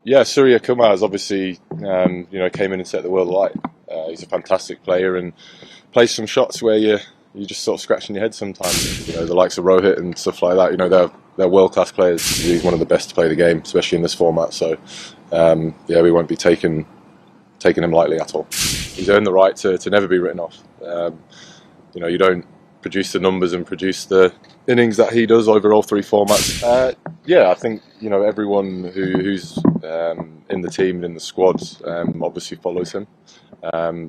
Yeah, Suryakumar has obviously came in and set the world alight. He's a fantastic player and plays some shots where you just sort of scratching your head sometimes. The likes of Rohit and stuff like that. They're world class players. He's one of the best to play the game, especially in this format. So we won't be taking him lightly at all. He's earned the right to never be written off. You don't produce the numbers and produce the innings that he does over all three formats. I think everyone who's in the team and in the squad obviously follows him.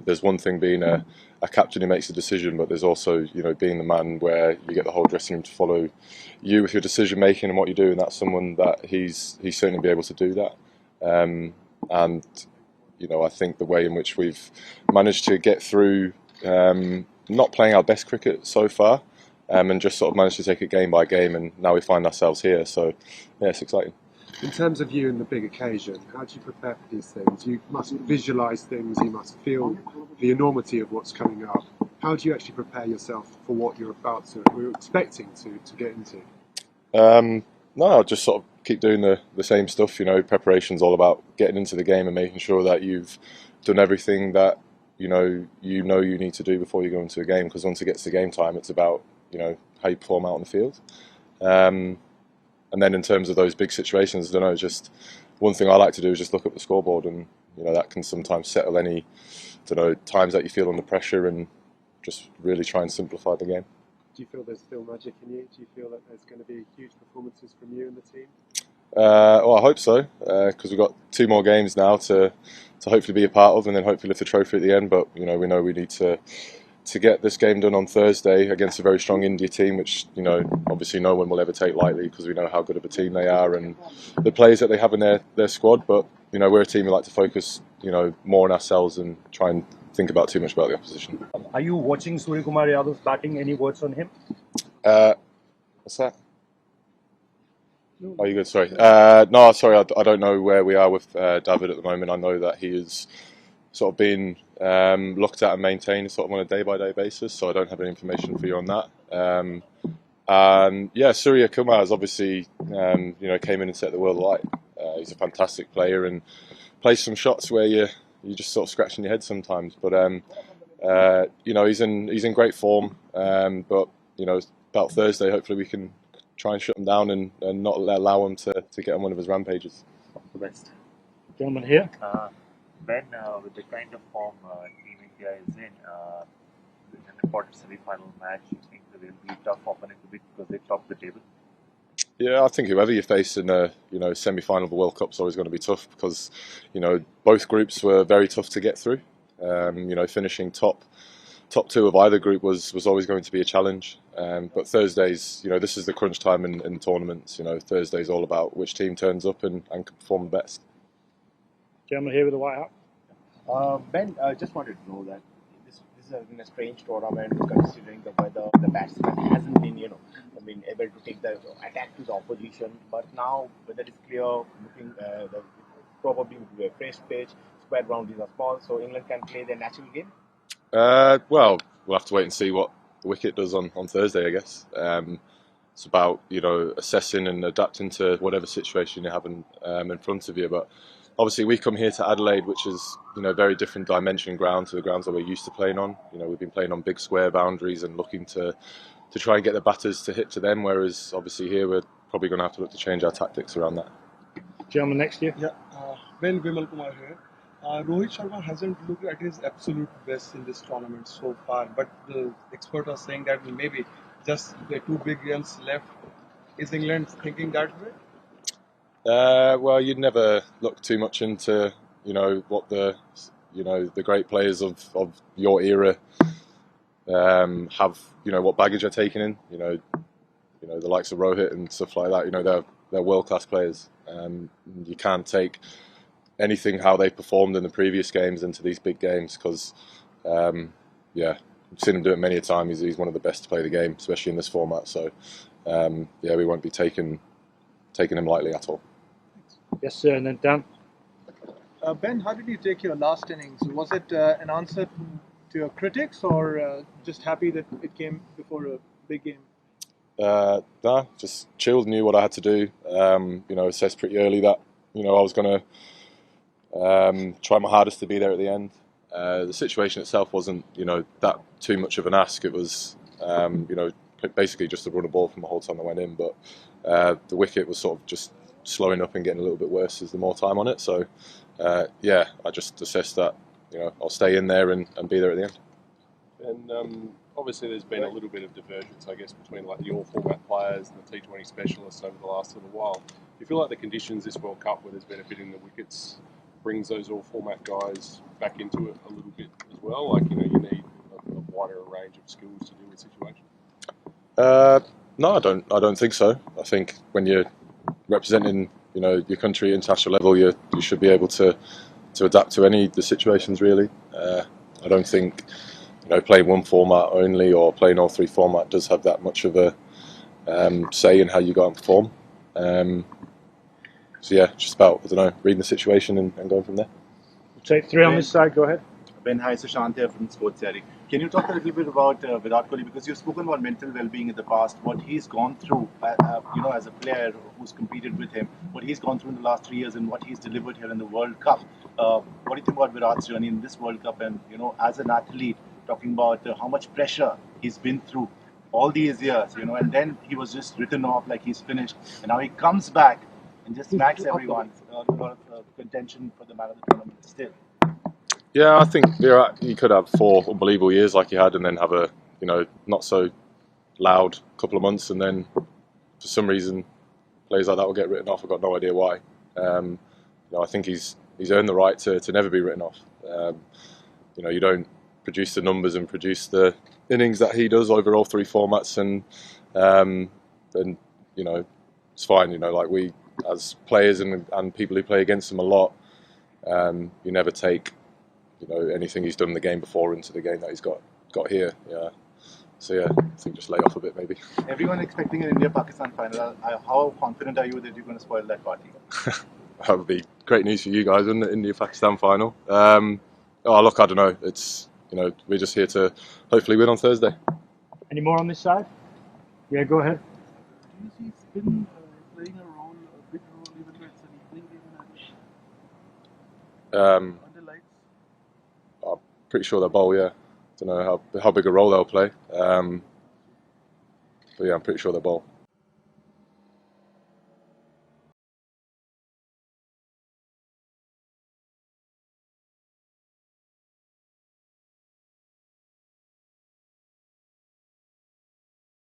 There's one thing being a captain who makes a decision, but there's also being the man where you get the whole dressing room to follow you with your decision making and what you do, and that's someone that he's certainly be able to do that. And I think the way in which we've managed to get through not playing our best cricket so far, and just sort of managed to take it game by game, and now we find ourselves here. So yeah, it's exciting. In terms of you and the big occasion, how do you prepare for these things? You must visualise things, you must feel the enormity of what's coming up. How do you actually prepare yourself for what you're expecting to get into? No, I'll just sort of keep doing the same stuff. Preparation's all about getting into the game and making sure that you've done everything that you need to do before you go into a game. Because once it gets to game time, it's about how you perform out on the field. And then in terms of those big situations, I don't know, just one thing I like to do is just look at the scoreboard, and that can sometimes settle any times that you feel under pressure, and just really try and simplify the game. Do you feel there's still magic in you? Do you feel that there's going to be huge performances from you and the team? I hope so, because we've got 2 more games now to hopefully be a part of, and then hopefully lift the trophy at the end. But we know we need to get this game done on Thursday against a very strong India team, which obviously no one will ever take lightly, because we know how good of a team they are and the players that they have in their squad. But we're a team who like to focus more on ourselves and try and think about too much about the opposition. Are you watching Suryakumar Yadav's batting? Any words on him? What's that? Are you good? Sorry. No, sorry. I don't know where we are with David at the moment. I know that he is sort of being looked at and maintained sort of on a day-by-day basis, so I don't have any information for you on that. And yeah, Suryakumar has obviously came in and set the world alight. He's a fantastic player and plays some shots where you just sort of scratching your head sometimes. But he's in great form. But about Thursday, hopefully we can try and shut him down and not allow him to get on one of his rampages. The best. Gentleman here. Ben, with the kind of form Team India is in an important semi-final match, you think they will be a tough opponent to beat because they top the table? Yeah, I think whoever you face in a semi-final of the World Cup is always going to be tough, because both groups were very tough to get through. Finishing top 2 of either group was always going to be a challenge. But Thursdays, this is the crunch time in tournaments. Thursday's all about which team turns up and can perform the best. Gentleman here with the white hat. Ben, I just wanted to know that this has been a strange tournament, considering the weather. The batsman hasn't been, able to take the attack to the opposition. But now weather is clear, looking probably will be a fresh pitch. Square boundaries are small, so England can play their natural game. Well, we'll have to wait and see what the wicket does on Thursday, I guess. It's about assessing and adapting to whatever situation you have in front of you. But obviously, we come here to Adelaide, which is very different dimension ground to the grounds that we're used to playing on. We've been playing on big square boundaries and looking to try and get the batters to hit to them. Whereas obviously here we're probably going to have to look to change our tactics around that. Gentleman next year. Yeah, Ben Vimal Kumar here. Rohit Sharma hasn't looked at his absolute best in this tournament so far, but the experts are saying that maybe just the 2 big games left. Is England thinking that way? Well, you'd never look too much into what the great players of your era have what baggage they're taking in. The likes of Rohit and stuff like that. They're world class players. You can't take anything how they performed in the previous games into these big games, because I've seen him do it many a time. He's one of the best to play the game, especially in this format. So we won't be taking him lightly at all. Yes, sir, and then Dan. Ben, how did you take your last innings? Was it an answer to your critics, or just happy that it came before a big game? Just chilled, knew what I had to do. Assessed pretty early that I was going to try my hardest to be there at the end. The situation itself wasn't, that too much of an ask. It was, basically just to run a ball from the whole time I went in. But the wicket was sort of just slowing up and getting a little bit worse as the more time on it. So, I just assessed that, I'll stay in there and be there at the end. And obviously there's been a little bit of divergence, I guess, between like the all-format players and the T20 specialists over the last little while. Do you feel like the conditions this World Cup, where there's been a bit in the wickets, brings those all-format guys back into it a little bit as well? Like, you need a wider range of skills to deal with situations. No, I don't think so. I think when you're representing, your country at international level, you should be able to adapt to any of the situations really. I don't think playing one format only or playing all three format does have that much of a say in how you go out and perform. Just about reading the situation and going from there. We'll take three on this side. Go ahead. Ben, hi, Sushant here from Stokesc. Can you talk a little bit about Virat Kohli, because you've spoken about mental well-being in the past, what he's gone through, as a player who's competed with him, what he's gone through in the last 3 years and what he's delivered here in the World Cup. What do you think about Virat's journey in this World Cup, and as an athlete, talking about how much pressure he's been through all these years, and then he was just written off like he's finished, and now he comes back and just smacks everyone. A lot of contention for the man of the tournament still. Yeah, I think you could have 4 unbelievable years like he had, and then have a not so loud couple of months, and then for some reason players like that will get written off. I've got no idea why. I think he's earned the right to never be written off. You don't produce the numbers and produce the innings that he does over all 3 formats, and it's fine. Like we as players and people who play against him a lot, you never take anything he's done in the game before into the game that he's got here. Yeah. So I think just lay off a bit maybe. Everyone expecting an India-Pakistan final. How confident are you that you're going to spoil that party? That would be great news for you guys, wouldn't it? India-Pakistan final. Look, I don't know. It's we're just here to hopefully win on Thursday. Any more on this side? Yeah, go ahead. Do you see spin playing a big role even though it's an evening game under lights? I'm pretty sure they'll bowl, yeah. Don't know how big a role they'll play. But yeah, I'm pretty sure they'll bowl.